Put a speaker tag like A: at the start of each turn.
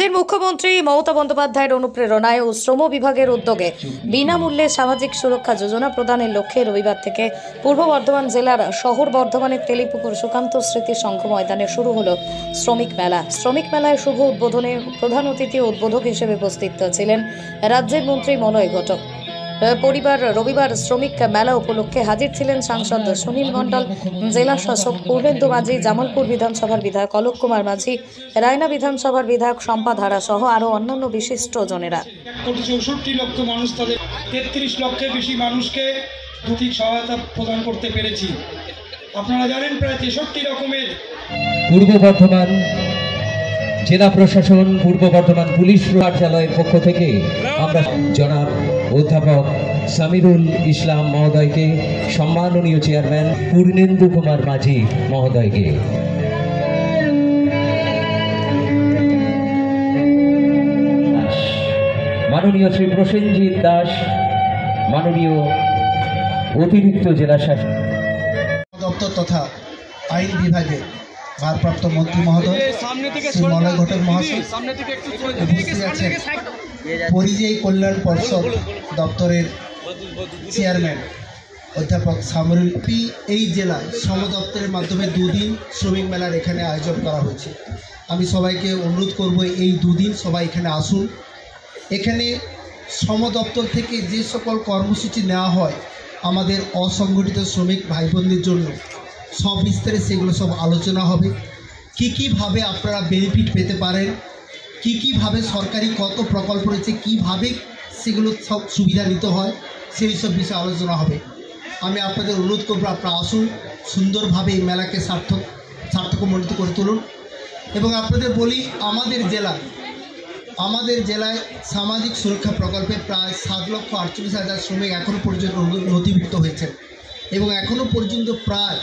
A: রাজ্যের মুখ্যমন্ত্রী মমতা বন্দ্যোপাধ্যায়ের অনুপ্রেরণায় ও শ্রম বিভাগের উদ্যোগে বিনামূল্যে সামাজিক সুরক্ষা যোজনা প্রদানের লক্ষ্যে রবিবার থেকে পূর্ব বর্ধমান জেলার শহর বর্ধমানের তেলিপুকুর সুকান্ত স্মৃতি সংঘ ময়দানে শুরু হলো শ্রমিক মেলা। শ্রমিক মেলায় শুভ উদ্বোধনে প্রধান অতিথি ও উদ্বোধক হিসেবে উপস্থিত ছিলেন রাজ্যের মন্ত্রী মলয় ঘটক। রবিবার শ্রমিক মেলা উপলক্ষে হাজির ছিলেন সাংসদ সুনীল মণ্ডল, জেলা শাসক পূর্বেন্দু মাঝি, জামালপুর বিধানসভার বিধায়ক অলোক কুমার মাঝি, রায়না বিধানসভার বিধায়ক শম্পা ধারা সহ আরও অন্যান্য বিশিষ্ট জনেরা।
B: 1,64,00,000 মানুষ, তাদের 33 লক্ষের বেশি মানুষকে আর্থিক সহায়তা প্রদান করতে পেরেছি। আপনারা জানেন প্রায় 63 রকমের
C: পূর্ব বর্ধমান জেলা প্রশাসন, পূর্ব বর্ধমান পুলিশ কার্যালয়ের পক্ষ থেকে আমরা জনাব অধ্যাপক সামিরুল ইসলাম মহোদয়কে, সম্মাননীয় চেয়ারম্যান পূর্ণেন্দু কুমার মাঝি মহোদয়কে, মাননীয় শ্রী প্রসেনজিৎ দাস, মাননীয় অতিরিক্ত জেলা শাসক
D: দপ্তর তথা আইন বিভাগের ভারপ্রাপ্ত মন্ত্রী মহোদয় শ্রী মলয় ঘটক মহাশয় উপস্থিত আছেন, পরিযায়ী কল্যাণ পর্ষদ দপ্তরের চেয়ারম্যান অধ্যাপক সামরুল পি। এই জেলায় শ্রম দপ্তরের মাধ্যমে দুদিন শ্রমিক মেলার এখানে আয়োজন করা হয়েছে। আমি সবাইকে অনুরোধ করব এই দুদিন সবাই এখানে আসুন। এখানে শ্রম দপ্তর থেকে যে সকল কর্মসূচি নেওয়া হয় আমাদের অসংগঠিত শ্রমিক ভাই বোনদের জন্য সব বিস্তারে সেগুলো সব আলোচনা হবে। কীভাবে আপনারা বেনিফিট পেতে পারেন, কীভাবে সরকারি কত প্রকল্প রয়েছে, কীভাবে সেগুলো সব সুবিধা নিতে হয়, সেই সব বিষয়ে আলোচনা হবে। আমি আপনাদের অনুরোধ করব আপনারা আসুন, সুন্দরভাবে এই মেলাকে সার্থকমণ্ডিত করে তুলুন। এবং আপনাদের বলি, আমাদের জেলায় সামাজিক সুরক্ষা প্রকল্পে প্রায় 7,48,000 শ্রমিক এখনও পর্যন্ত নথিভুক্ত হয়েছেন এবং এখনও পর্যন্ত প্রায়